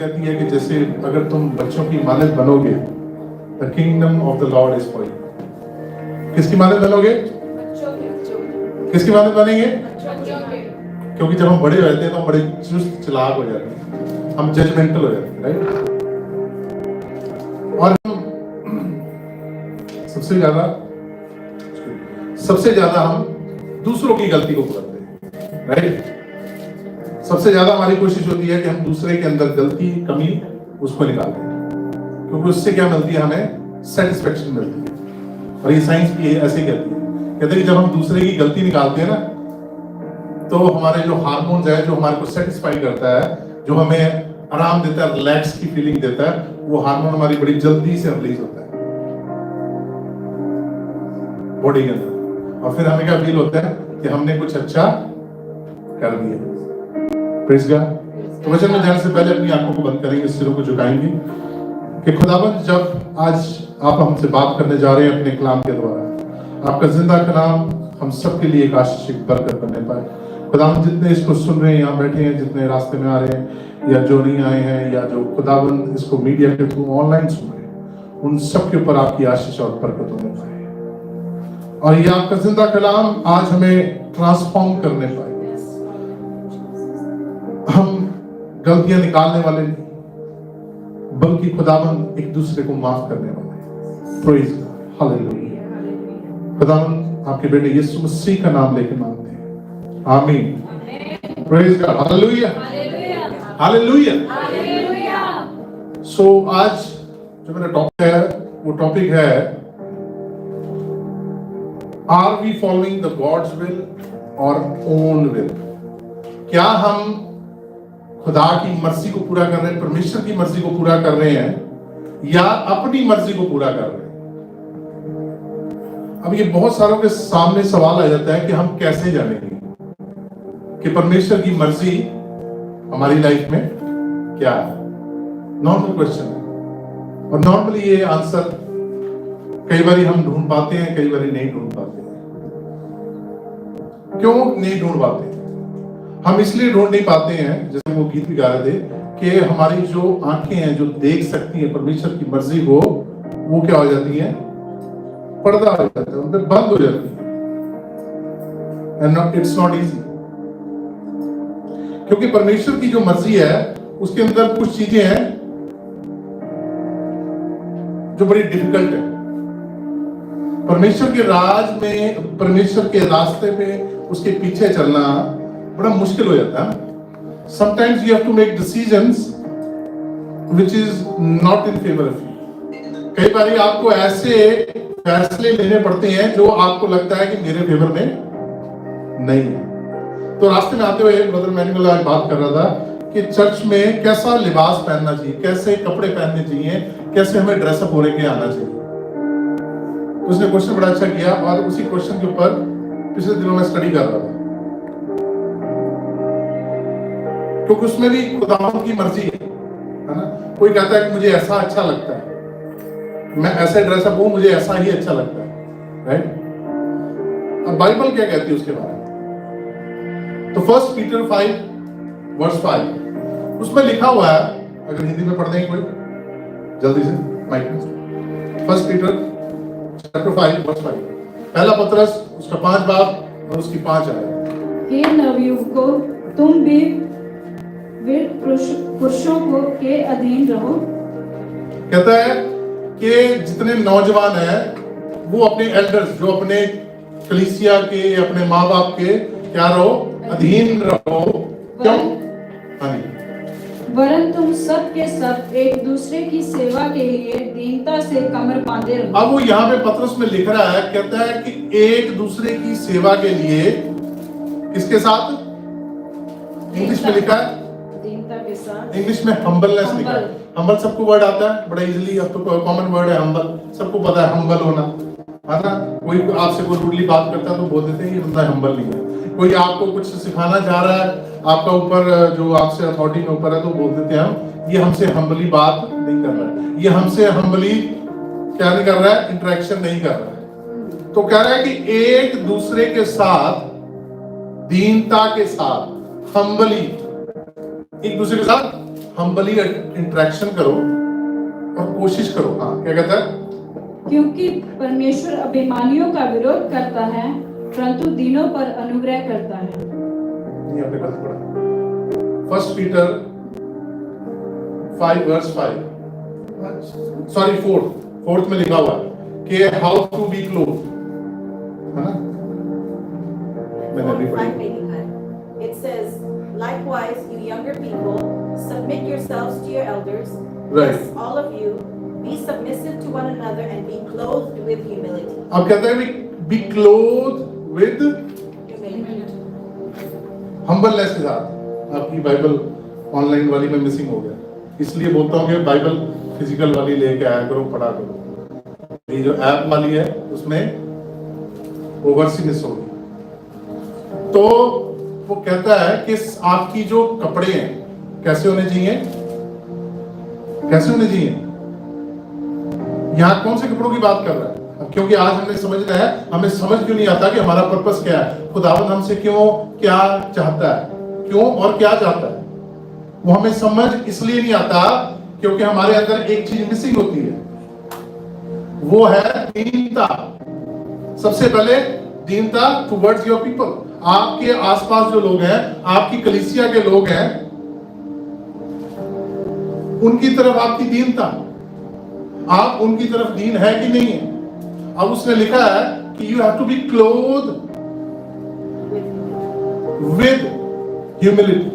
कहती है कि जैसे अगर तुम बच्चों की मानद बनोगे, the kingdom of the Lord is for you. किसकी मानद बनोगे? किसकी मानद बनेंगे? क्योंकि जब हम बड़े हो जाते हैं तो हम बड़े चुस्त चालाक हो जाते हैं, हम जजमेंटल हो जाते हैं, राइट? और सबसे ज्यादा हम दूसरों की गलती को पकड़ते हैं, राइट? सबसे ज्यादा हमारी कोशिश होती है कि हम दूसरे के अंदर गलती, कमी उसको निकाल दें, क्योंकि उससे क्या मिलती है? हमें सेटिस्फेक्शन मिलती है। और ये साइंस भी ऐसे कहती है, कहते हैं कि जब हम दूसरे की गलती निकालते हैं ना, तो हमारे जो हार्मोन्स है, जो हमारे को सेटिस्फाई करता है, जो हमें आराम देता है, रिलैक्स की फीलिंग देता है, वो हार्मोन हमारी बड़ी जल्दी से रिलीज होता है बॉडी के अंदर। और फिर हमें क्या फील होता है कि हमने कुछ अच्छा कर दिया। Praise God. तो वचन में जाने से पहले अपनी आंखों को बंद करेंगे, सिरों को झुकाएंगे कि खुदावंद जब आज आप हमसे बात करने जा रहे हैं अपने कलाम के द्वारा, आपका जिंदा कलाम हम सबके लिए एक आशीष बरकत बनने पाए। खुदावंद जितने इसको सुन रहे हैं, यहाँ बैठे हैं, जितने रास्ते में आ रहे हैं या जो नहीं आए हैं, या जो खुदावंद इसको मीडिया के थ्रू ऑनलाइन सुन रहे हैं, उन सब के ऊपर आपकी आशीष और बरकत होने पाए। और ये आपका जिंदा कलाम आज हमें ट्रांसफॉर्म करने पाए। हम गलतियां निकालने वाले नहीं, बल्कि खुदावंद एक दूसरे को माफ करने वाले। Praise God, hallelujah. खुदावंद आपके बेटे यीशु मसीह का नाम लेके मांगते हैं, आमीन। Praise God, hallelujah, hallelujah. So आज जो मेरा टॉपिक है, वो टॉपिक है, are we following the God's will और ओन विल? क्या हम खुदा की मर्जी को पूरा कर रहे हैं, परमेश्वर की मर्जी को पूरा कर रहे हैं, या अपनी मर्जी को पूरा कर रहे हैं? अब ये बहुत सारों के सामने सवाल आ जाता है कि हम कैसे जानेंगे कि परमेश्वर की मर्जी हमारी लाइफ में क्या है? नॉर्मल क्वेश्चन है, और नॉर्मली ये आंसर कई बार हम ढूंढ पाते हैं, कई बार नहीं ढूंढ पाते हैं। क्यों नहीं ढूंढ पाते? हम इसलिए ढूंढ नहीं पाते हैं, जैसे वो गीत भी गा रहे थे, कि हमारी जो आंखें हैं जो देख सकती हैं परमेश्वर की मर्जी को, वो क्या हो जाती है? पर्दा हो जाता है, उन पे बंद हो जाती है। एंड इट्स नॉट इजी, क्योंकि परमेश्वर की जो मर्जी है उसके अंदर कुछ चीजें हैं जो बड़ी डिफिकल्ट है। परमेश्वर के राज में, परमेश्वर के रास्ते में उसके पीछे चलना बड़ा मुश्किल हो जाता है। Sometimes you have to make decisions which is not in favor of you. कई बार आपको ऐसे फैसले लेने पड़ते हैं जो आपको लगता है कि मेरे फेवर में नहीं है। तो रास्ते में आते हुए ब्रदर मैनुअल आज बात कर रहा था कि चर्च में कैसा लिबास पहनना चाहिए, कैसे कपड़े पहनने चाहिए, कैसे हमें ड्रेसअप होने के आना चाहिए। तो उसने क्वेश्चन बड़ा अच्छा किया, और उसी क्वेश्चन के ऊपर पिछले दिनों में स्टडी कर रहा था, क्योंकि उसमें भी खुदावंद की मर्जी है ना। कोई कहता है कि मुझे ऐसा अच्छा लगता है, मैं ऐसे ड्रेसअप हूं, मुझे ऐसा ही अच्छा लगता है, राइट? अब बाइबल क्या कहती है उसके बारे में? तो 1 पीटर 5:5 उसमें लिखा हुआ है, अगर हिंदी में पढ़ देंगे कोई जल्दी से माइक में। 1 पीटर चैप्टर 5:5, पहला पत्रस उसका 5 बाब और उसकी 5 आयत। हे नवयुवकों, तुम भी पुरुषों को के अधीन रहो। कहता है कि जितने नौजवान हैं वो अपने एल्डर्स, जो अपने कलीसिया के, अपने माँ बाप के क्या रहो? अधीन रहो। क्यों? वरन तुम सब के सब एक दूसरे की सेवा के लिए दीनता से कमर बांधे रहो। अब वो यहाँ पे पत्रस में लिख रहा है, कहता है कि एक दूसरे की सेवा के लिए किसके साथ? इंग्लिश में लिखा है दीनता के साथ, इंग्लिश में हम्बलनेस लिखा है। हम्बल सबको वर्ड आता है बड़ा इजीली, अब तो कॉमन वर्ड है हम्बल, सबको पता है हम्बल होना, है ना। कोई आपसे कोई रूडली बात करता है तो बोल देते हैं ये बंदा हम्बल नहीं है। कोई आपको कुछ सिखाना चाह रहा है, आपका ऊपर जो आपसे अथॉरिटी में ऊपर है, तो बोल देते हैं हम ये हमसे हम्बली बात नहीं कर रहा है, ये हमसे हम्बली क्या नहीं कर रहा है, इंटरेक्शन नहीं कर रहा है। तो कह रहा है कि एक दूसरे के साथ दीनता के साथ, हम्बली, एक दूसरे के साथ हम्बली इंटरेक्शन करो और कोशिश करो। हाँ, क्या कहता है? क्योंकि परमेश्वर अभिमानियों का विरोध करता है परंतु दीनों पर अनुग्रह करता है। नहीं, आपने गलत पढ़ा। 1 पीटर 5 वर्स 5, सॉरी 4th में लिखा हुआ है कि हाउ टू बी क्लोथ, है ना? मैंने अभी पढ़ी। It says, likewise, you younger people, submit yourselves to your elders. Right. Yes, all of you, be submissive to one another and be clothed with humility. अब कहता है be cloth with Humility. Humbleness के साथ। आपकी Bible online वाली में missing हो गया, इसलिए बोलता हूँ कि बाइबल फिजिकल वाली लेके आया करो, पढ़ा करो। ये जो ऐप वाली है उसमें ओवरसी मिस होगी। तो वो कहता है कि आपकी जो कपड़े हैं कैसे होने चाहिए, कैसे होने चाहिए। यहां कौन से कपड़ों की बात कर रहा है? क्योंकि आज हमें समझना है, हमें समझ क्यों नहीं आता कि हमारा पर्पस क्या है, खुदावंद हमसे क्यों क्या चाहता है, क्यों और क्या चाहता है। वो हमें समझ इसलिए नहीं आता क्योंकि हमारे अंदर एक चीज मिसिंग होती है, वो है दीनता। सबसे पहले दीनता टुवर्ड्स योर पीपल। आपके आसपास जो लोग हैं, आपकी कलीसिया के लोग हैं, उनकी तरफ आपकी दीनता, आप उनकी तरफ दीन है कि नहीं है। अब उसने लिखा है कि you have to be cloth with humility.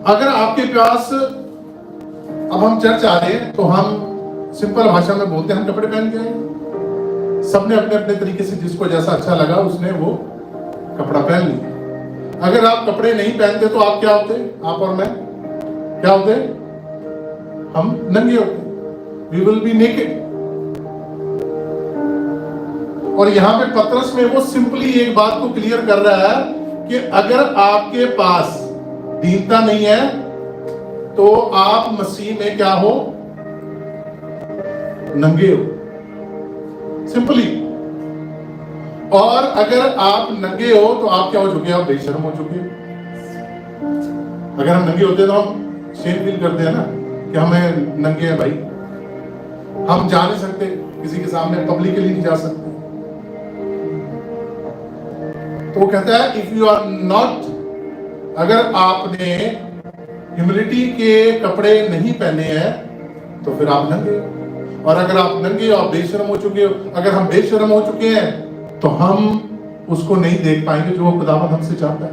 अगर आपके पास, अब हम चर्च आ रहे हैं तो हम सिंपल भाषा में बोलते हैं, हम कपड़े पहन के आए। सबने अपने अपने तरीके से जिसको जैसा अच्छा लगा उसने वो कपड़ा पहन लिया। अगर आप कपड़े नहीं पहनते तो आप क्या होते? आप और मैं क्या होते? हम नंगे होते। We will be naked. और यहां पे पतरस में वो सिंपली एक बात को क्लियर कर रहा है कि अगर आपके पास दीनता नहीं है तो आप मसीह में क्या हो? नंगे हो, सिंपली। और अगर आप नंगे हो तो आप क्या हो चुके? आप बेशर्म हो चुके। अगर हम नंगे होते तो हम शेम फील करते हैं ना कि हमें नंगे हैं भाई, हम जा नहीं सकते किसी के सामने, पब्लिकली नहीं जा सकते। तो वो कहता है इफ यू आर नॉट, अगर आपने ह्यूमिलिटी के कपड़े नहीं पहने हैं तो फिर आप नंगे हो। और अगर आप नंगे हो, आप बेशर्म हो चुके हो। अगर हम बेशर्म हो चुके हैं तो हम उसको नहीं देख पाएंगे जो खुदावंद हमसे चाहता है।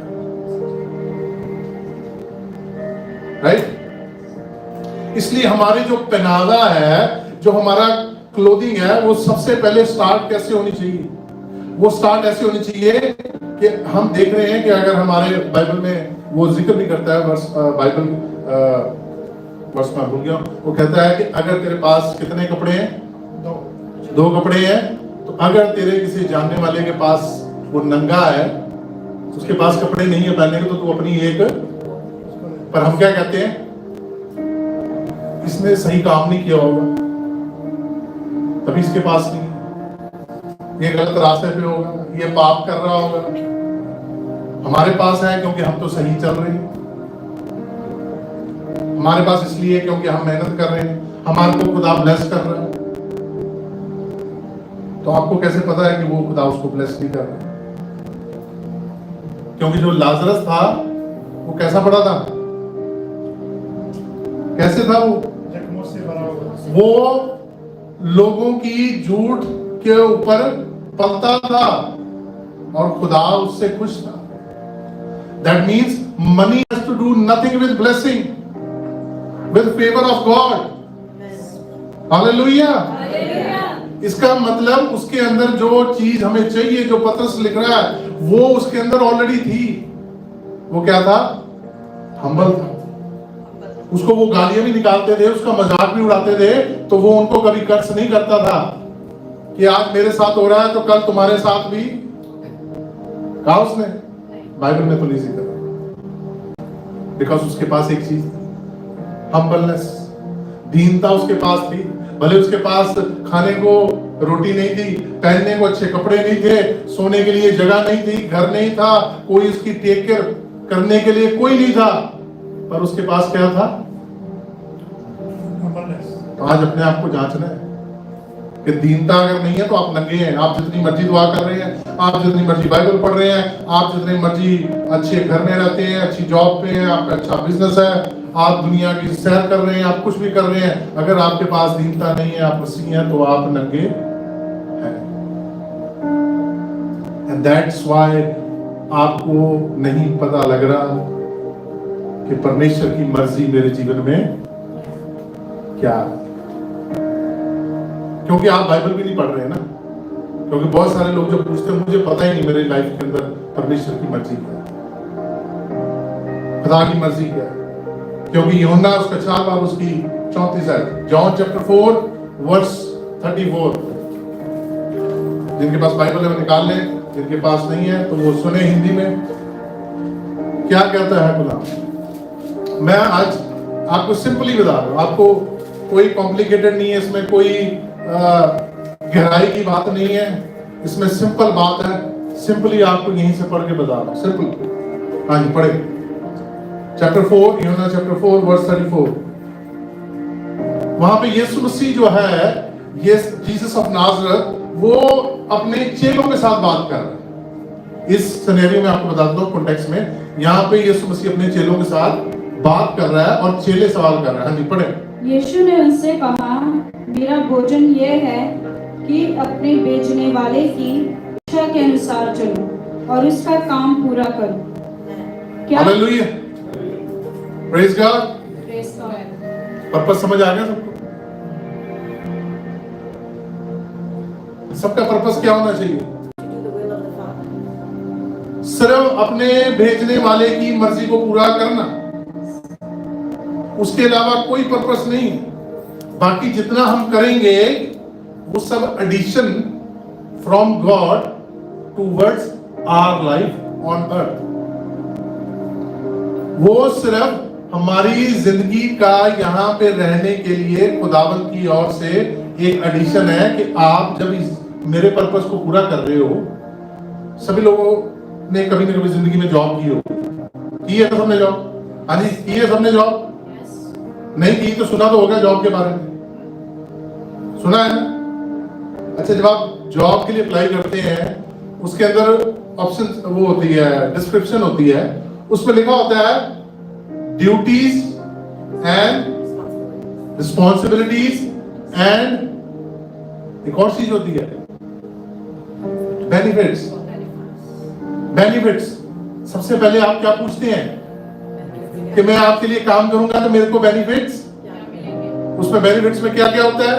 राइट? इसलिए हमारी जो पहनावा है, जो हमारा क्लोथिंग है, वो सबसे पहले स्टार्ट कैसे होनी चाहिए? वो स्टार्ट ऐसे होनी चाहिए कि हम देख रहे हैं कि अगर हमारे बाइबल में वो जिक्र भी करता है, बाइबल वर्ष में भूल गया, वो कहता है कि अगर तेरे पास कितने कपड़े हैं? 2 कपड़े हैं। तो अगर तेरे किसी जानने वाले के पास वो नंगा है, उसके पास कपड़े नहीं है पहनने के, तो तू अपनी एक, पर हम क्या कहते हैं? इसने सही काम नहीं किया होगा तभी इसके पास नहीं, ये गलत रास्ते पे होगा, ये पाप कर रहा होगा। हमारे पास है क्योंकि हम तो सही चल रहे हैं, हमारे पास इसलिए क्योंकि हम मेहनत कर रहे हैं, हमारे को खुदा ब्लेस कर रहा है। तो आपको कैसे पता है कि वो खुदा उसको ब्लेस नहीं कर रहा? क्योंकि जो लाजरस था वो कैसा पड़ा था? कैसे था वो? जख्मों से भरा हुआ। वो लोगों की झूठ के ऊपर पलता था और खुदा उससे खुश था। That means money has to do nothing with blessing, with favor of God. Hallelujah. इसका मतलब उसके अंदर जो चीज हमें चाहिए, जो पतरस लिख रहा है, वो उसके अंदर ऑलरेडी थी। वो क्या था? हम्बल था। उसको वो गालियां भी निकालते थे, उसका मजाक भी उड़ाते थे, तो वो उनको कभी कर्ज नहीं करता था कि आज मेरे साथ हो रहा है तो कल तुम्हारे साथ भी। कहा उसने? बाइबल में तो नहीं जिक्र, बिकॉज उसके पास एक चीज, हम्बलनेस, दीनता उसके पास थी। भले उसके पास खाने को रोटी नहीं थी, पहनने को अच्छे कपड़े नहीं थे, सोने के लिए जगह नहीं थी, घर नहीं था, कोई उसकी टेक केयर करने के लिए कोई नहीं था, पर उसके पास क्या था? तो आज अपने आप को जांचना है कि दीनता अगर नहीं है तो आप नंगे हैं। आप जितनी मर्जी दुआ कर रहे हैं, आप जितनी मर्जी बाइबल पढ़ रहे हैं, आप जितनी मर्जी अच्छे घर में रहते हैं, अच्छी जॉब पे हैं, आपका अच्छा बिजनेस है, आप दुनिया की सैर कर रहे हैं, आप कुछ भी कर रहे हैं, अगर आपके पास दीनता नहीं है, आप मसीही हैं, तो आप नंगे हैं। एंड दैट्स व्हाई आपको नहीं पता लग रहा कि परमेश्वर की मर्जी मेरे जीवन में क्या है, क्योंकि आप बाइबल भी नहीं पढ़ रहे हैं ना। क्योंकि बहुत सारे लोग जब पूछते हैं, मुझे पता ही नहीं मेरे लाइफ के अंदर परमेश्वर की मर्जी क्या है, खुदा की मर्जी क्या है। क्योंकि यूहन्ना उसका 4 बाब उसकी 34 है, जॉन चैप्टर 4 वर्स 34। जिनके पास बाइबल है वो निकाल लें, जिनके पास नहीं है तो वो सुने हिंदी में क्या कहता है खुदा। मैं आज आपको सिंपली बता रहा हूं, आपको कोई कॉम्प्लिकेटेड नहीं है इसमें, कोई गहराई की बात नहीं है इसमें, सिंपल बात है। सिंपली आपको यहीं से पढ़ के बता रहा हूं, सिंपल। हाँ जी पढ़े, चैप्टर 4, यूहन्ना चैप्टर 4 वर्स 34। वहां पे यीशु मसीह जो है, ये जीसस ऑफ नाज़रेथ, वो अपने चेलों के साथ बात कर रहे हैं। इस सिनेरियो में आपको बता दो कॉन्टेक्स्ट में, यहाँ पे यीशु मसीह अपने चेलों के साथ बात कर रहा है और चेले सवाल कर रहे हैं। हाँ जी पढ़े। यीशु ने उनसे कहा, मेरा भोजन ये है कि अपने भेजने वाले की इच्छा के अनुसार चलो और उसका काम पूरा करो। क्या hallelujah, praise God. Praise God. Purpose समझ आ गया सबको? सबका पर्पस क्या होना चाहिए? To do the will of the Father. सिर्फ अपने भेजने वाले की मर्जी को पूरा करना, उसके अलावा कोई पर्पस नहीं। बाकी जितना हम करेंगे वो सब addition from God towards our life on earth. वो सिर्फ हमारी जिंदगी का यहाँ पे रहने के लिए खुदावंद की ओर से एक एडिशन है कि आप जब इस मेरे पर्पस को पूरा कर रहे हो। सभी लोगों ने कभी न कभी जिंदगी में जॉब की हो, की है तो सबने जॉब? हाँ जी की है सबने जॉब? नहीं की तो सुना तो होगा जॉब के बारे में, सुना है ना? अच्छा, जब आप जॉब के लिए अप्लाई करते हैं उसके अंदर ऑप्शन वो होती है, डिस्क्रिप्शन होती है, उसमें लिखा होता है ड्यूटीज एंड रिस्पॉन्सिबिलिटीज एंड एक और चीज होती है बेनिफिट्स। बेनिफिट्स सबसे पहले आप क्या पूछते हैं कि मैं आपके लिए काम करूंगा तो मेरे को बेनिफिट्स, उसमें बेनिफिट्स में क्या क्या होता है?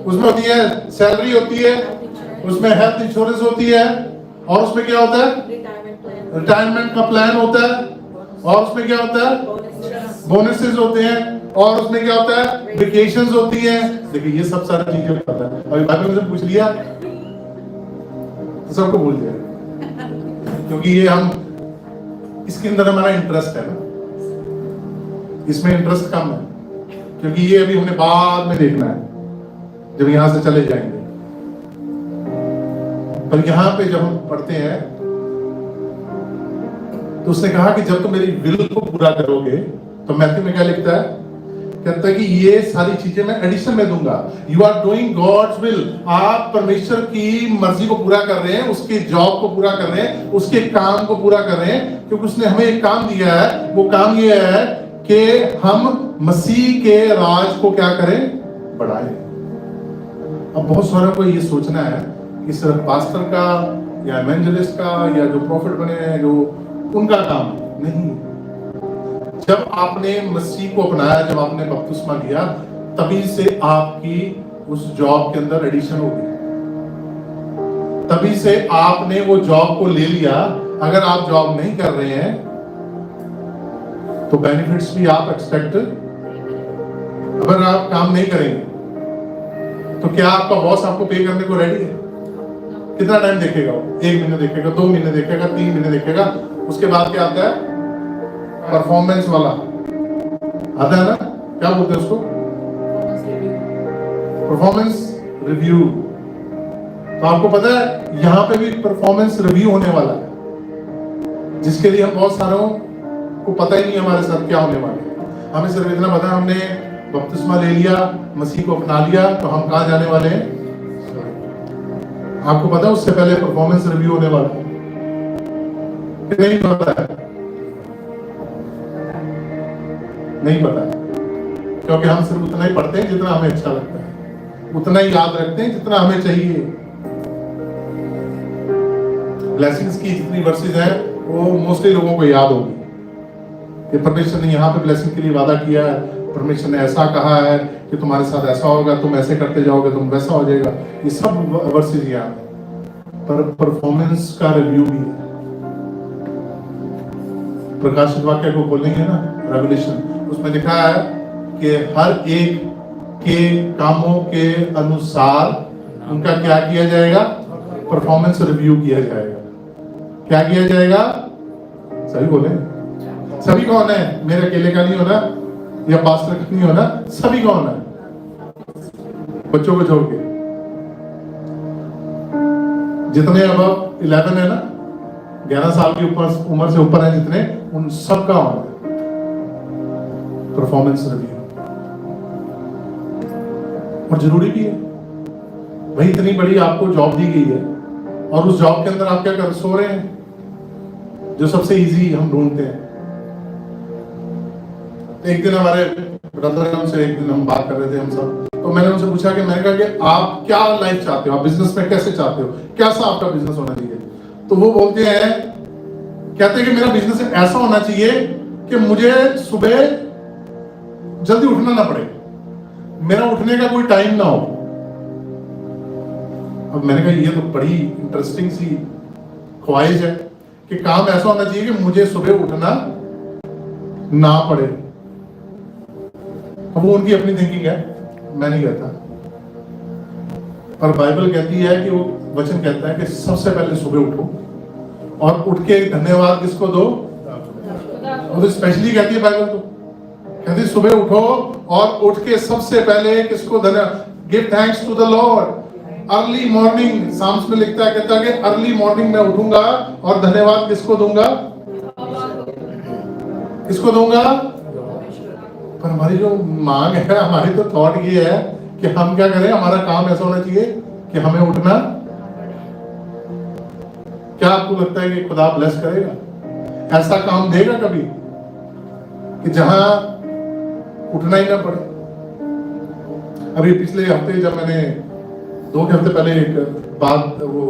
उसमें होती है सैलरी होती है, उसमें हेल्थ इंश्योरेंस होती है, और उसमें क्या होता है? रिटायरमेंट का प्लान होता है, और उसमें क्या होता है? बोनसेस होते हैं, और उसमें क्या होता है? वेकेशंस होती हैं। देखिए ये सब सारी चीजें पता है। अभी बाकी मुझे पूछ लिया तो सबको भूल जाए, क्योंकि ये हम इसके अंदर हमारा इंटरेस्ट है ना, इसमें इंटरेस्ट कम है, क्योंकि ये अभी हमने बाद में देखना है जब यहां से चले जाएंगे। पर यहां पे जब हम पढ़ते हैं तो उसने कहा कि जब तुम मेरी विल को पूरा करोगे, तो मैथ्यू में क्या लिखता है? कहता है कि ये सारी चीजें मैं एडिशन में दूंगा। You are doing God's will, आप परमेश्वर की मर्जी को पूरा कर रहे हैं, उसके जॉब को पूरा कर रहे हैं, उसके काम को पूरा कर रहे हैं, क्योंकि उसने हमें एक काम दिया है। वो काम ये है कि हम मसीह के राज को क्या करें? बढ़ाएं। अब बहुत सारे को ये सोचना है कि सिर्फ पास्टर का या इवेंजलिस्ट का या जो प्रॉफिट बने हैं जो उनका काम नहीं। जब आपने मसीह को अपनाया, जब आपने बपतिस्मा लिया, तभी से आपकी उस जॉब के अंदर एडिशन हो गई, तभी से आपने वो जॉब को ले लिया। अगर आप जॉब नहीं कर रहे हैं तो बेनिफिट्स भी आप एक्सपेक्ट, अगर आप काम नहीं करेंगे तो क्या आपका बॉस आपको पे करने को रेडी है? कितना टाइम देखेगा वो? 1 महीने देखेगा, 2 महीने देखेगा, 3 महीने देखेगा। उसके बाद क्या आता है? परफॉर्मेंस वाला आता है ना, क्या बोलते हैं उसको? Performance review. तो आपको पता है यहां पे भी परफॉर्मेंस रिव्यू होने वाला है, जिसके लिए हम बहुत सारों को पता ही नहीं हमारे साथ क्या होने वाला है। हमें सिर्फ इतना पता है हमने बपतिस्मा ले लिया, मसीह को अपना लिया, तो हम कहाँ जाने वाले हैं? आपको पता है उससे पहले परफॉर्मेंस रिव्यू होने वाला है कि नहीं पता है? नहीं पता है, क्योंकि हम सिर्फ उतना ही पढ़ते हैं जितना हमें अच्छा लगता है, उतना ही याद रखते हैं जितना हमें चाहिए। ब्लेसिंग्स की जितनी वर्सेस हैं वो मोस्टली लोगों को याद होगी कि परमेश्वर ने यहाँ पे ब्लेसिंग के लिए वादा किया है, परमेश्वर ने ऐसा कहा है कि तुम्हारे साथ ऐसा होगा, तुम ऐसे करते जाओगे तुम वैसा हो जाएगा, ये सब वर्सेस याद है। पर परफॉर्मेंस का रिव्यू भी है। प्रकाशित वाक्य को बोलेंगे ना, रेवल्यूशन, उसमें लिखा है कि हर एक के कामों के अनुसार उनका क्या किया जाएगा? परफॉर्मेंस रिव्यू किया जाएगा। क्या किया जाएगा? सभी बोले, सभी कौन है? मेरे अकेले का नहीं होना या पास्टर का नहीं होना, सभी कौन है? बच्चों को छोड़ के जितने अब 11 है ना, 11 साल की ऊपर उम्र से ऊपर है जितने, उन सब का होना परफॉर्मेंस रिव्यू। और जरूरी भी है भाई, इतनी बड़ी आपको जॉब दी गई है और उस जॉब के अंदर आप क्या कर सो रहे हैं? जो सबसे इजी हम ढूंढते हैं। एक दिन हमारे ब्रदर से एक दिन हम बात कर रहे थे हम सब, तो मैंने उनसे पूछा कि मैंने कहा कि आप क्या लाइफ चाहते हो, आप बिजनेस में कैसे चाहते हो, कैसा आपका बिजनेस होना चाहिए? तो वो बोलते हैं, कहते हैं कि मेरा बिजनेस ऐसा होना चाहिए कि मुझे सुबह जल्दी उठना ना पड़े, मेरा उठने का कोई टाइम ना हो। अब मैंने कहा ये तो बड़ी इंटरेस्टिंग सी ख्वाहिश है कि काम ऐसा होना चाहिए कि मुझे सुबह उठना ना पड़े। अब वो उनकी अपनी थिंकिंग है, मैं नहीं कहता। पर बाइबल कहती है कि वो वचन कहता है कि सबसे पहले सुबह उठो और उठ के धन्यवाद किसको दो? वो तो स्पेशली कहती है बाइबल, तो कहती है सुबह उठो और उठ के सबसे पहले किसको धन्यवाद? Give thanks to the Lord. Early morning, Psalms में लिखता है, कहता है कि अर्ली मॉर्निंग में उठूंगा और धन्यवाद किसको दूंगा? किसको दूंगा? पर हमारी जो मांग है, हमारी तो थॉट ये है कि हम क्या करें, हमारा काम ऐसा होना चाहिए कि हमें उठना। क्या आपको लगता है कि खुदा ब्लेस करेगा? ऐसा काम देगा कभी कि जहां उठना ही ना पड़े? अभी पिछले हफ्ते जब मैंने 2 हफ्ते पहले एक बात, वो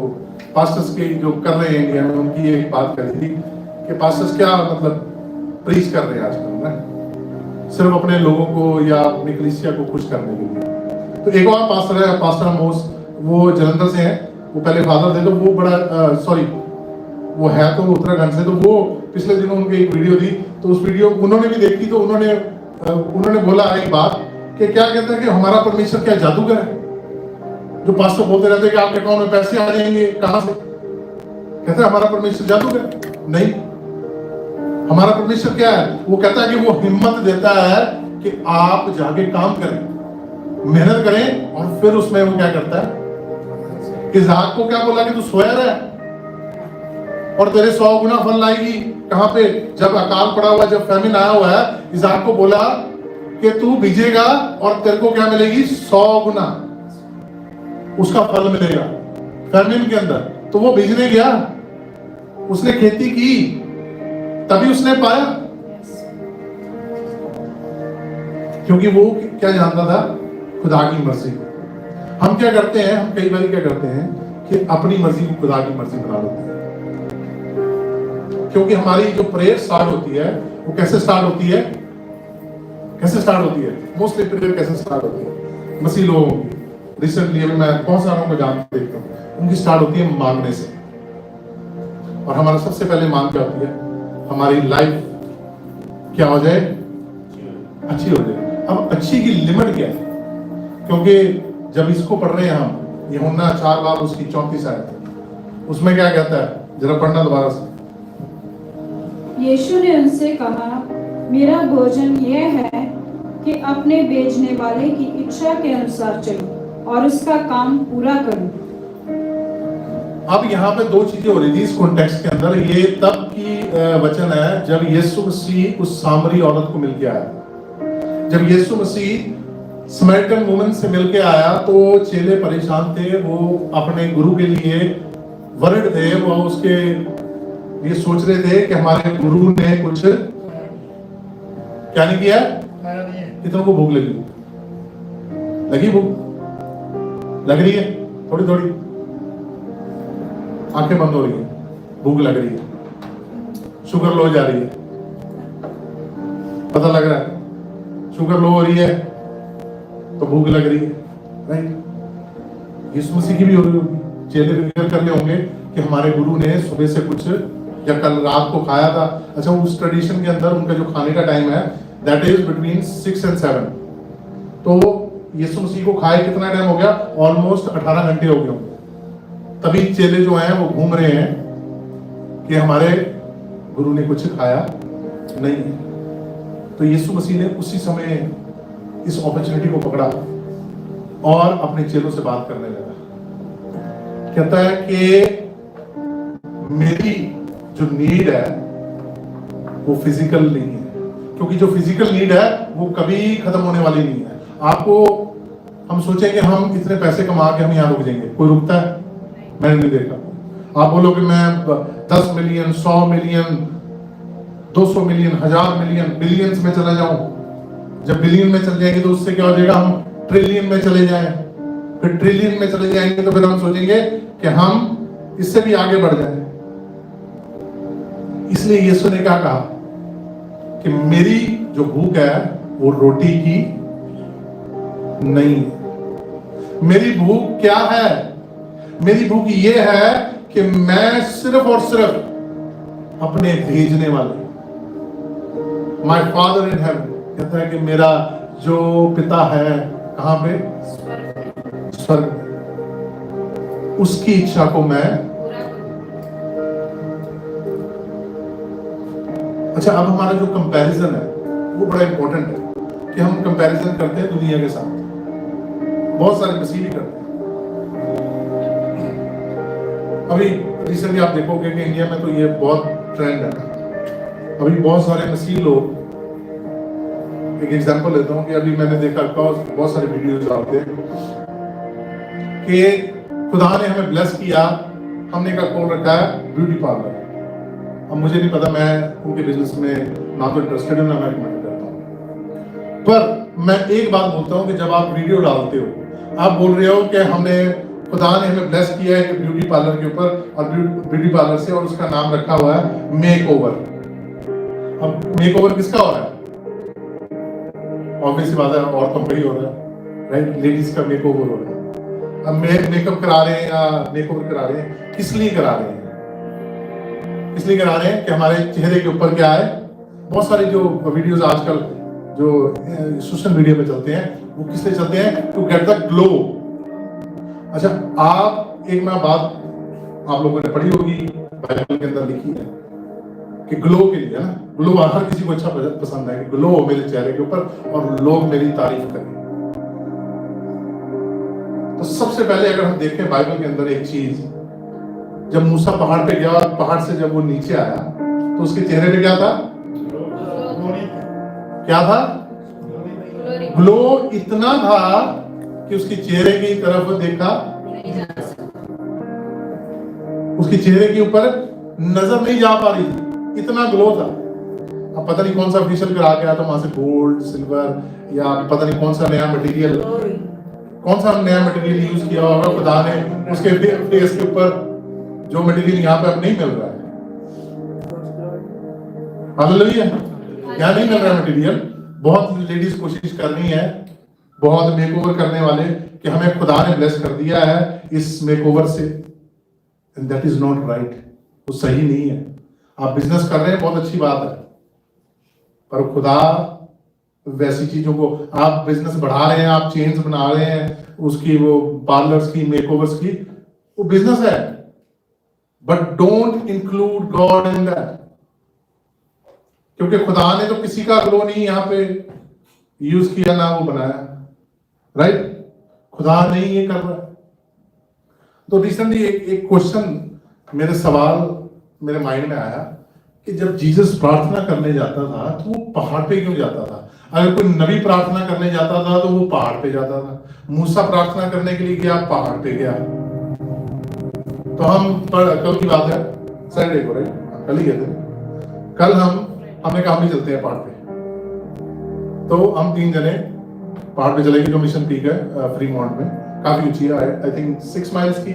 पास्टर्स के जो कर रहे हैं इंडिया में, उनकी एक बात करी थी कि पास्टर्स क्या मतलब प्रीच कर रहे हैं आजकल ना, सिर्फ अपने लोगों को या अपनी कलीसिया को खुश करने के लिए। तो एक और पास्टर है, पास्टर अमोस, वो जलंधर से हैं, वो पहले फादर थे, तो वो बड़ा सॉरी वो है तो उत्तराखंड से, तो वो पिछले दिनों उनकी एक वीडियो थी, तो उस वीडियो उन्होंने भी देखी, तो उन्होंने बोला एक बात कि क्या कहते हैं कि हमारा परमेश्वर क्या जादूगर है? जो पास्टर बोलते रहते हैं कि आपके अकाउंट में पैसे आ जाएंगे, कहां से? कहते हैं हमारा परमेश्वर जादूगर नहीं। हमारा परमेश्वर क्या है? वो कहता है कि वो हिम्मत देता है कि आप जाके काम करें, मेहनत करें, और फिर उसमें वो क्या करता है? इसहाक को क्या बोला कि तू सोया रह और तेरे 100 गुना फल लाएगी। कहां पे? जब अकाल पड़ा हुआ, जब फैमिन आया हुआ है, इसहाक को बोला कि तू बीजेगा और तेरे को क्या मिलेगी? 100 गुना उसका फल मिलेगा फैमिन के अंदर। तो वो बीजने गया, उसने खेती की, तभी उसने पाया, क्योंकि वो क्या जानता था? खुदा की मर्जी। हम क्या करते हैं, हम कई बार क्या करते हैं कि अपनी मर्जी को खुदा की मर्जी बना लेते हैं। क्योंकि हमारी जो प्रेयर स्टार्ट होती है वो कैसे स्टार्ट होती है? कैसे स्टार्ट होती है? मोस्टली प्रेयर कैसे स्टार्ट होती है? मसीह लोगों की, रिसेंटली अभी मैं बहुत सारों को जानते देखता हूँ, उनकी स्टार्ट होती है मांगने से। और हमारा सबसे पहले मांग क्या होती है? हमारी लाइफ क्या हो जाए? अच्छी हो जाए। अब अच्छी की लिमिट क्या है? क्योंकि जब इसको पढ़ रहे हैं हम, यूहन्ना 4 बार उसकी 34 आयत, उसमें क्या कहता है? जरा पढ़ना दोबारा से। यीशु ने उनसे कहा, मेरा भोजन यह है कि अपने भेजने वाले की इच्छा के अनुसार चलूं और उसका काम पूरा करूं। अब यहाँ पे 2 चीजें हो रही थी इस कॉन्टेक्स्ट के अंदर। ये तब की वचन है, जब यीशु मसीह उस सामरी औरत को मिलके आया, जब यीशु मसीह समैरिटन वुमन से मिलके आया तो चेले परेशान थे। वो अपने गुरु के लिए वर्ड थे, वो उसके ये सोच रहे थे कि हमारे गुरु ने कुछ क्या नहीं किया, कितनों को भूख लगी, भूख लग रही है, थोड़ी थोड़ी आंखें बंद हो रही है, भूख लग रही है, शुगर लो जा रही है, पता लग रहा है शुगर लो हो रही है तो भूख लग रही है, राइट। यीशु मसीह की भी हो रही होगी। चेले फिक्र कर रहे होंगे कि हमारे गुरु ने सुबह से कुछ या कल रात को खाया था। अच्छा, उस ट्रेडिशन के अंदर उनका जो खाने का टाइम है दैट इज बिटवीन 6 and 7। तो यीशु मसीह को खाए कितना टाइम हो गया, ऑलमोस्ट 18 घंटे हो गए होंगे। तभी चेले जो हैं वो घूम रहे हैं कि हमारे गुरु ने कुछ खाया नहीं। तो यीशु मसीह ने उसी समय इस अपॉर्चुनिटी को पकड़ा और अपने चेलों से बात करने लगा। कहता है कि मेरी जो नीड है वो फिजिकल नहीं है, क्योंकि जो फिजिकल नीड है वो कभी खत्म होने वाली नहीं है। आपको हम सोचें कि हम इतने पैसे कमा के हम यहाँ रुक जाएंगे, कोई रुकता है? मैंने नहीं देखा। आप बोलोगे मैं 10 million, 100 million, 200 million, 1000 million, billions में चला जाऊं। जब बिलियन में चल जाएंगे तो उससे क्या हो जाएगा, हम ट्रिलियन में चले जाएं, फिर ट्रिलियन में चले जाएंगे तो फिर हम सोचेंगे कि हम इससे भी आगे बढ़ जाएं। इसलिए यीशु ने क्या कहा कि मेरी जो भूख है वो रोटी की नहीं है। मेरी भूख क्या है? मेरी भूख ये है कि मैं सिर्फ और सिर्फ अपने भेजने वाले, माय फादर इन हेवन, कहता है कि मेरा जो पिता है कहां पे, स्वर्ग में, उसकी इच्छा को मैं। अच्छा, अब हमारा जो कंपैरिजन है वो बड़ा इंपॉर्टेंट है कि हम कंपैरिजन करते हैं दुनिया के साथ। बहुत सारे मसीह भी करते हैं। अभी रिसेंटली आप देखोगे कि इंडिया में तो ये बहुत ट्रेंड है। अभी बहुत सारे मसीह लोग, एक एग्जांपल लेता हूँ कि अभी मैंने देखा बहुत सारे वीडियोस आते हैं कि खुदा ने हमें ब्लेस किया, हमने का खोल रखा है ब्यूटी पार्लर। अब मुझे नहीं पता, मैं उनके बिजनेस में ना तो इंटरेस्टेड हूं ना मैं रिकमेंड करता हूं, पर मैं एक बात बोलता हूं कि जब आप वीडियो डालते हो, आप बोल रहे हो कि हमने, खुदा ने हमें ब्लेस किया है ब्यूटी पार्लर के ऊपर और ब्यूटी पार्लर से, और उसका नाम रखा हुआ है मेक ओवर। अब मेक ओवर किसका हो रहा है? ऑब्वियस बात है, औरतों का ही हो रहा है, राइट? लेडीज का मेक ओवर हो रहा है। अब मेकअप करा रहे हैं या मेक ओवर करा रहे हैं, किस लिए करा रहे हैं? इसलिए करा रहे हैं कि हमारे चेहरे के ऊपर क्या है। बहुत सारे जो वीडियोस आजकल जो सोशल मीडिया पे चलते हैं वो किस लिए चलते हैं? To get the glow. अच्छा, आप एक मैं बात आप लोगों ने पढ़ी होगी, बाइबल के अंदर लिखी है कि ग्लो के लिए, है ना, ग्लो हर किसी को अच्छा पसंद है कि ग्लो हो मेरे चेहरे के ऊपर और लोग मेरी तारीफ करें। तो सबसे पहले अगर हम देखें बाइबल के अंदर एक चीज, जब मूसा पहाड़ पे गया और पहाड़ से जब वो नीचे आया तो उसके चेहरे पे क्या था? क्या था? ग्लो इतना था कि उसके चेहरे की तरफ देखा, उसके चेहरे के ऊपर नजर नहीं जा पा रही थी, इतना ग्लो था। अब पता नहीं कौन सा फेशियल करा के आया था वहां से, गोल्ड, सिल्वर या पता नहीं कौन सा नया मटेरियल, कौन सा नया मटेरियल यूज किया होगा खुदा ने उसके फेस के ऊपर, जो मटेरियल यहाँ पे अब नहीं मिल रहा है। हालेलुया, क्या नहीं मिल रहा है मटेरियल। बहुत लेडीज कोशिश कर रही है, बहुत मेकओवर करने वाले, कि हमें खुदा ने ब्लेस कर दिया है इस मेकओवर से, and that is not right. वो सही नहीं है। आप बिजनेस कर रहे हैं, बहुत अच्छी बात है, पर खुदा वैसी चीजों को, आप बिजनेस बढ़ा रहे हैं, आप चेन्स बना रहे हैं उसकी, वो पार्लर्स की, मेकओवर्स की, वो बिजनेस है, but don't include God in that, क्योंकि खुदा ने तो किसी का ग्लो नहीं यहाँ पे यूज किया ना वो बनाया, राइट? खुदा नहीं ये कर रहा। तो रिसेंटली एक क्वेश्चन, मेरे सवाल मेरे माइंड में आया कि जब जीसस प्रार्थना करने जाता था तो वो पहाड़ पे क्यों जाता था? अगर कोई नबी प्रार्थना करने जाता था तो वो पहाड़ पे जाता था। मूसा प्रार्थना करने के लिए गया, पहाड़ पे गया। तो कल की बात है, सैटरडे को, राइट, कल ही गए थे। कल हमने कहा भी चलते हैं पहाड़ पे। तो हम 3 जने पहाड़ पे चले गए, जो मिशन पीक है फ्रीमॉन्ट में, काफी ऊंची है, आई थिंक 6 माइल्स की,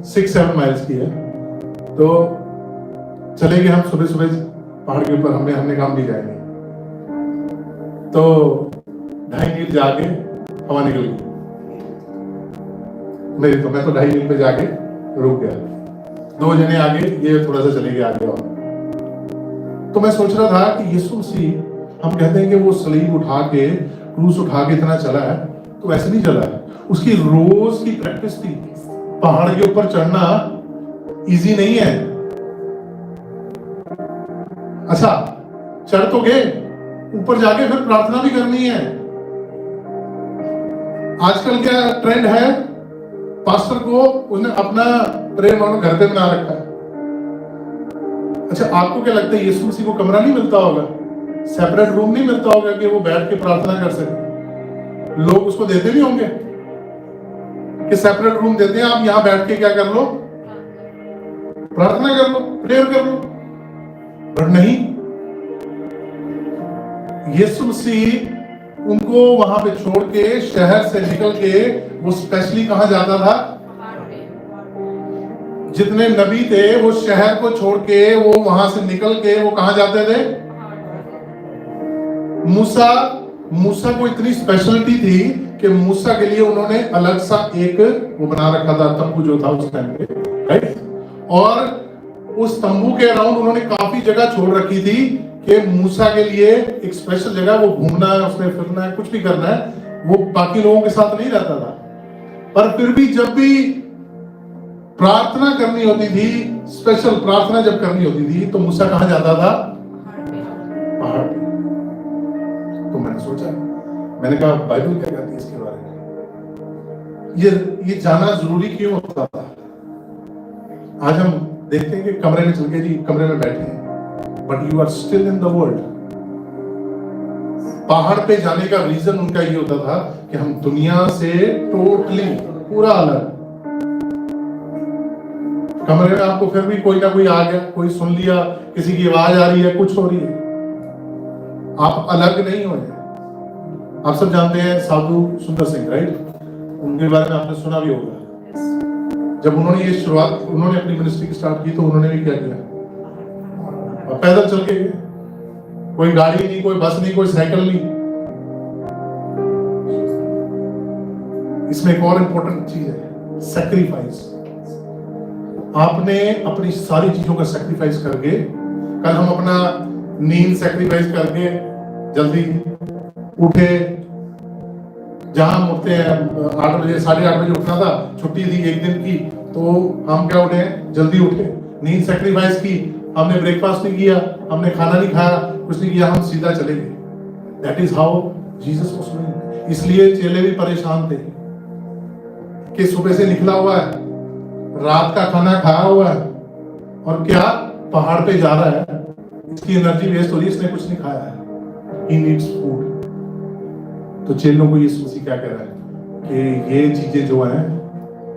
6-7 माइल्स की है। तो चले गए हम सुबह सुबह पहाड़ के ऊपर, हमने कहा भी जाएंगे। तो 2.5 मील जाके हवा निकल गई मेरी, तो मैं तो 2.5 मील पे जाके रुक गया। 2 जने आगे, ये थोड़ा सा चले गए आगे। और तो मैं सोच रहा था कि यीशु मसीह, हम कहते हैं कि वो सलीब उठा के, क्रूस उठा के इतना चला है, तो ऐसे नहीं चला है। उसकी रोज की प्रैक्टिस थी। पहाड़ के ऊपर चढ़ना इजी नहीं है। अच्छा, चढ़ तो गए, ऊपर जाके फिर प्रार्थना भी करनी है। आजकल क्या ट्रेंड है, पास्टर को उसने अपना प्रेयर मानो घर पे बना रखा है। अच्छा, आपको क्या लगता है यीशु मसीह को कमरा नहीं मिलता होगा, सेपरेट रूम नहीं मिलता होगा कि वो बैठ के प्रार्थना कर सके? लोग उसको देते नहीं होंगे कि सेपरेट रूम देते हैं, आप यहां बैठ के क्या कर लो, प्रार्थना कर लो, प्रेयर कर लो। पर नहीं, यीशु मसीह उनको वहां पे छोड़ के, शहर से निकल के, वो स्पेशली कहां जाता था? जितने नबी थे वो शहर को छोड़ के, वो वहां से निकल के वो कहां जाते थे? मूसा को इतनी स्पेशलिटी थी कि मूसा के लिए उन्होंने अलग सा एक वो बना रखा था, तंबू जो था उस टाइम पे, राइट? और उस तंबू के अराउंड उन्होंने काफी जगह छोड़ रखी थी कि मूसा के लिए एक स्पेशल जगह, वो घूमना है, उसमें फिरना है, कुछ भी करना है, वो बाकी लोगों के साथ नहीं रहता था। पर फिर भी जब भी प्रार्थना करनी होती थी, स्पेशल प्रार्थना जब करनी होती थी, तो मूसा कहां जाता था? पहाड़ पे। तो मैंने सोचा, मैंने कहा बाइबल क्या कहती है इसके बारे में, ये जाना जरूरी क्यों होता था? आज हम देखते हैं कि कमरे में चल के, जी कमरे में बैठे हैं, but you are still in the world. पहाड़ पे जाने का रीजन उनका ये होता था कि हम दुनिया से टोटली पूरा अलग। कमरे में आपको फिर भी कोई ना कोई आ गया, कोई सुन लिया, किसी की आवाज आ रही है, कुछ हो रही है, आप अलग नहीं हो। आप सब जानते हैं साधु सुंदर सिंह, राइट? उनके बारे में आपने सुना भी होगा। जब उन्होंने ये शुरुआत, उन्होंने अपनी मिनिस्ट्री की स्टार्ट की, तो उन्होंने भी क्या किया, पैदल चल के गए। कोई गाड़ी नहीं, कोई बस नहीं, कोई साइकिल नहीं। इसमें एक और इंपॉर्टेंट चीज है, सैक्रिफाइस। आपने अपनी सारी चीजों का सैक्रिफाइस करके, कल हम अपना नींद सैक्रिफाइस करके जल्दी उठे, जहां हम उठते हैं 8 बजे, 8:30 बजे उठना था, छुट्टी थी एक दिन की, तो हम क्या उठे, जल्दी उठे, नींद सैक्रिफाइस की, हमने ब्रेकफास्ट नहीं किया, हमने खाना नहीं खाया, कुछ नहीं किया, हम सीधा चले गए। That is how Jesus was doing. इसलिए चेले भी परेशान थे कि सुबह से निकला हुआ है, रात का खाना खाया हुआ है, और क्या पहाड़ पे जा रहा है, इसकी एनर्जी वेस्ट हो रही है, इसने कुछ नहीं खाया है, ही नीड्स फूड। तो चेलों को यीशु मसीह क्या कह रहा है कि ये चीजें जो हैं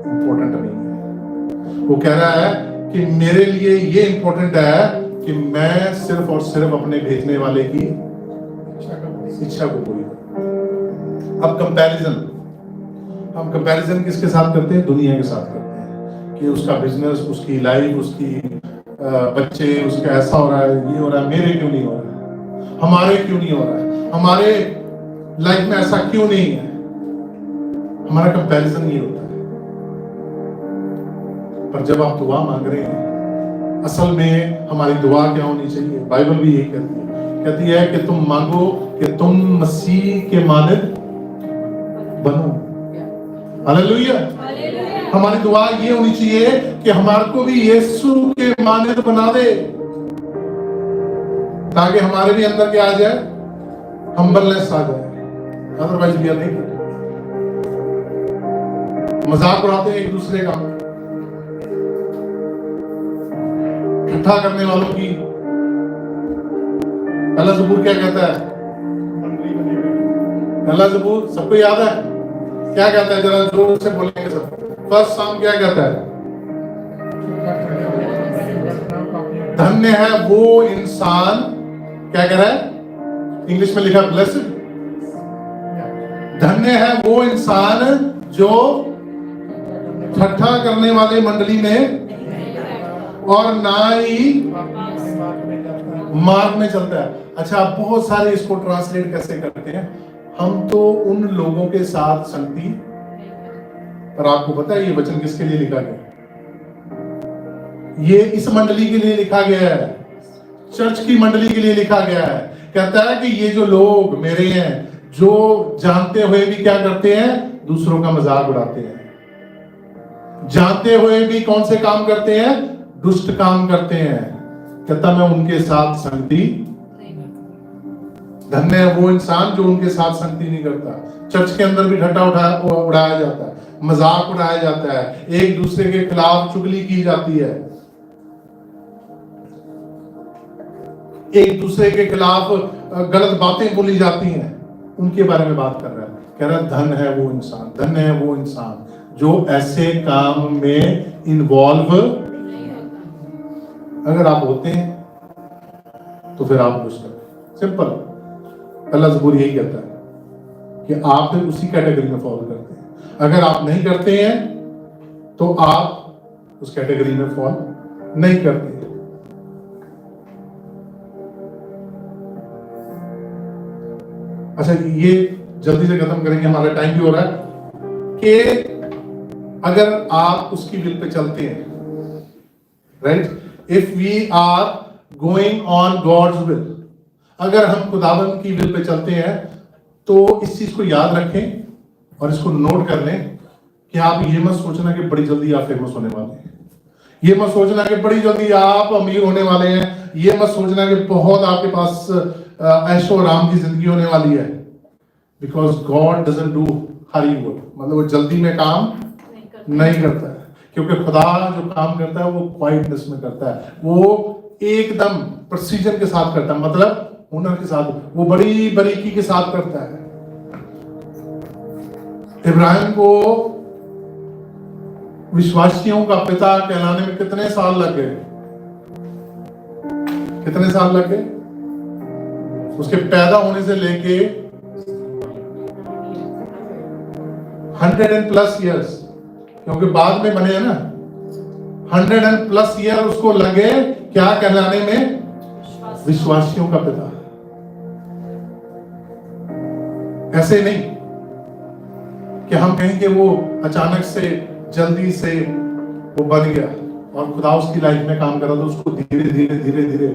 इंपॉर्टेंट नहीं है। वो कह रहा है कि मेरे लिए ये इंपॉर्टेंट है कि मैं सिर्फ और सिर्फ अपने भेजने वाले की इच्छा को पूरी करूं। अब हम कंपैरिजन किसके साथ करते हैं? दुनिया के साथ करते हैं कि उसका बिजनेस, उसकी लाइफ, उसकी बच्चे, उसका ऐसा हो रहा है, ये हो रहा है, मेरे क्यों नहीं हो रहा है, हमारे क्यों नहीं हो रहा है, हमारे लाइफ में ऐसा क्यों नहीं है। हमारा कंपैरिजन ये होता है। पर जब आप दुआ मांग रहे हैं, असल में हमारी दुआ क्या होनी चाहिए? बाइबल भी यही कहती है कि तुम मांगो कि तुम मसीह के मानद बनो। हालेलुया। हमारी दुआ ये होनी चाहिए कि हमारे को भी यीशु के मानद बना दे, ताकि हमारे भी अंदर क्या आ जाए, हम्बलनेस आ जाए। अदरवाइज भी नहीं। मजाक उड़ाते हैं एक दूसरे का, ठट्ठा करने वालों की पहला ज़बूर क्या कहता है? पहला ज़बूर सबको याद है? क्या कहता है? जरा जोर से बोलेंगे सब। फर्स्ट साम क्या कहता है? धन्य है वो इंसान, क्या कह रहा है? इंग्लिश में लिखा ब्लेस्ड। धन्य है वो इंसान जो ठट्ठा करने वाले मंडली में और ना ही मार्ग में चलता है। अच्छा, आप बहुत सारे इसको ट्रांसलेट कैसे करते हैं? हम तो उन लोगों के साथ संगति, पर आपको पता है ये वचन किसके लिए लिखा गया? ये इस मंडली के लिए लिखा गया है, चर्च की मंडली के लिए लिखा गया है। कहता है कि ये जो लोग मेरे हैं, जो जानते हुए भी क्या करते हैं? दूसरों का मजाक उड़ाते हैं। जानते हुए भी कौन से काम करते हैं? दुष्ट काम करते हैं। कहता मैं उनके साथ संगति। धन्य है वो इंसान जो उनके साथ संगति नहीं करता। चर्च के अंदर भी ठट्ठा उड़ाया जाता है, मजाक उड़ाया जाता है, एक दूसरे के खिलाफ चुगली की जाती है, एक दूसरे के खिलाफ गलत बातें बोली जाती हैं। उनके बारे में बात कर रहा है। कह रहा है धन है वो इंसान, धन्य है वो इंसान जो ऐसे काम में इन्वॉल्व, अगर आप होते हैं तो फिर आप दुष्ट हैं। सिंपल। पहला ज़बूर यही कहता है कि आप फिर उसी कैटेगरी में फॉलो करते हैं। अगर आप नहीं करते हैं तो आप उस कैटेगरी में फॉलो नहीं करते हैं। अच्छा, ये जल्दी से खत्म करेंगे, हमारा टाइम भी हो रहा है। कि अगर आप उसकी विल पे चलते हैं, right, if we are going on God's will, अगर हम खुदावंद की विल पे चलते हैं, तो इस चीज को याद रखें और इसको नोट कर लें कि आप ये मत सोचना कि बड़ी जल्दी आप फेमस होने वाले हैं, ये मत सोचना कि बड़ी जल्दी आप अमीर होने वाले हैं, ये मत सोचना कि बहुत आपके पास ऐशो आराम की जिंदगी होने वाली है। Because God doesn't do Hari work, मतलब वो जल्दी में काम नहीं करता है। क्योंकि खुदा जो काम करता है वो क्वाइटनेस में करता है, वो एकदम प्रिसीजन के साथ करता है, मतलब हुनर के साथ, वो बड़ी बारीकी के साथ करता है। इब्राहिम को विश्वासियों का पिता कहलाने में कितने साल लग गए? कितने साल लग गए? उसके पैदा होने से लेके 100+ ईयर्स, क्योंकि बाद में बने हैं ना। 100+ ईयर उसको लगे क्या कहलाने में? विश्वासियों का पिता। ऐसे नहीं कि हम कहें कि वो अचानक से जल्दी से वो बन गया और खुदा उसकी लाइफ में काम कर रहा था, उसको धीरे धीरे धीरे धीरे।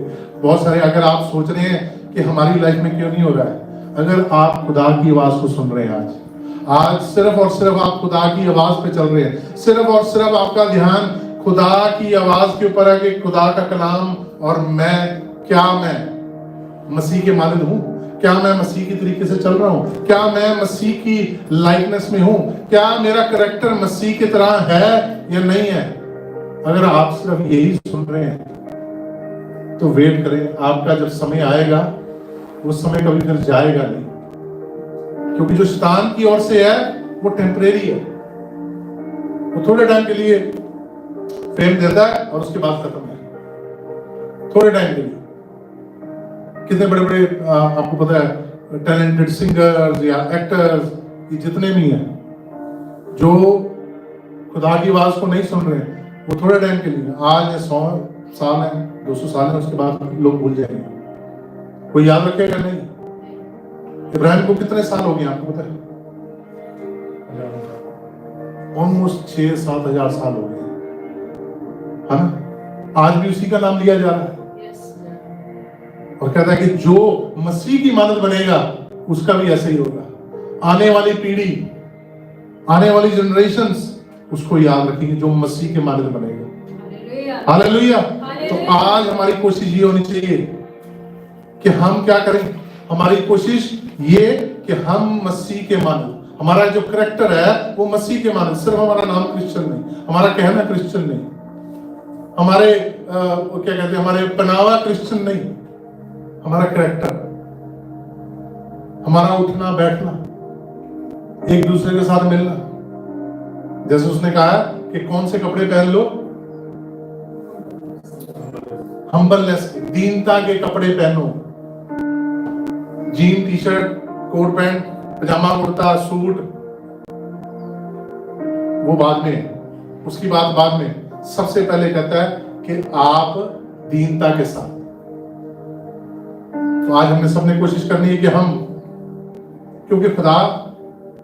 बहुत सारे, अगर आप सोच रहे हैं कि हमारी लाइफ में क्यों नहीं हो रहा है, अगर आप खुदा की आवाज को सुन रहे हैं, आज सिर्फ और सिर्फ आप खुदा की आवाज पे चल रहे हैं, सिर्फ और सिर्फ आपका ध्यान खुदा की आवाज के ऊपर है कि खुदा का कलाम, और मैं मसीह के मानद हूं, क्या मैं मसीह की तरीके से चल रहा हूं, क्या मैं मसीह की लाइकनेस में हूं, क्या मेरा कैरेक्टर मसीह की तरह है या नहीं है। अगर आप सिर्फ यही सुन रहे हैं तो वेट करें, आपका जब समय आएगा वो समय कभी फिर जाएगा नहीं, क्योंकि जो शैतान की ओर से है वो टेम्परेरी है, वो थोड़े टाइम के लिए फेम देता है और उसके बाद खत्म है, थोड़े टाइम के लिए। कितने बड़े बड़े आपको पता है टैलेंटेड सिंगर्स या एक्टर्स, ये जितने भी हैं जो खुदा की आवाज को नहीं सुन रहे हैं, वो थोड़े टाइम के लिए, आज 100 साल है, 200 साल है, उसके बाद लोग भूल जाएंगे, कोई याद रखेगा नहीं। इब्राहिम को कितने साल हो गए आपको पता है? ऑलमोस्ट 6-7 हजार साल हो गए, है ना? आज भी उसी का नाम लिया जा रहा है। और कहता है कि जो मसीह की मानद बनेगा उसका भी ऐसे ही होगा। आने वाली पीढ़ी, आने वाली जनरेशंस उसको याद रखेंगे जो मसीह के मानद बनेगा। हालेलुया। तो आज हमारी कोशिश ये होनी चाहिए कि हम क्या करें, हमारी कोशिश ये कि हम मसीह के मानद, हमारा जो करैक्टर है वो मसीह के मानद, सिर्फ हमारा नाम क्रिश्चियन नहीं, हमारा कहना क्रिश्चियन नहीं, हमारे क्या कहते हैं, हमारे पहनावा क्रिश्चियन नहीं, हमारा कैरेक्टर, हमारा उठना बैठना, एक दूसरे के साथ मिलना। जैसे उसने कहा कि कौन से कपड़े पहन लो, हम्बलनेस, दीनता के कपड़े पहनो। Jean T shirt, coat pant, pyjama kurta, suit, वो बाद में, उसकी बात बाद में। सबसे पहले कहता है कि आप दीनता के साथ। तो आज हमने सबने कोशिश करनी है कि हम, क्योंकि खुदा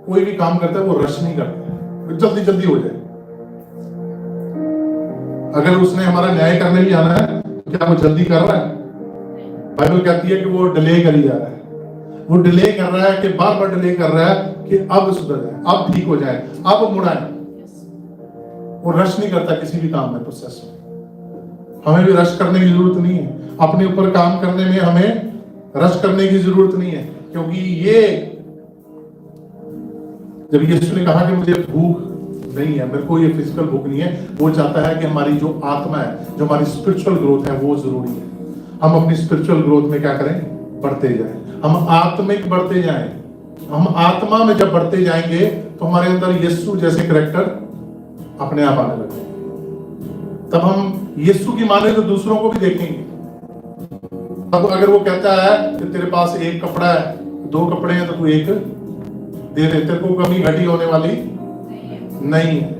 कोई भी काम करता है वो रश नहीं करता, वो जल्दी जल्दी हो जाए। अगर उसने हमारा न्याय करने भी आना है, क्या वो जल्दी कर रहा है? बाइबल कहती है कि वो डिले करी जा रहा है। वो डिले कर रहा है कि बार बार डिले कर रहा है कि अब सुधर जाए, अब ठीक हो जाए, अब मुड़ाए। वो रश नहीं करता किसी भी काम में, प्रोसेस में। हमें भी रश करने की जरूरत नहीं है। अपने ऊपर काम करने में हमें रश करने की जरूरत नहीं है, क्योंकि ये जब यीशु ने कहा कि मुझे भूख नहीं है, मेरे को ये फिजिकल भूख नहीं है, वो चाहता है कि हमारी जो आत्मा है, जो हमारी स्पिरिचुअल ग्रोथ है, वो जरूरी है। हम अपनी स्पिरिचुअल ग्रोथ में क्या करें? बढ़ते जाएं। हम आत्मिक बढ़ते जाएं। हम आत्मा में जब बढ़ते जाएंगे तो हमारे अंदर यीशु जैसे कैरेक्टर अपने आप आने लगे। तब हम यीशु की माने तो दूसरों को भी देखेंगे। अब अगर वो कहता है कि तेरे पास एक कपड़ा है, दो कपड़े हैं, तो तू एक दे दे, तेरे को कमी घटी होने वाली नहीं है।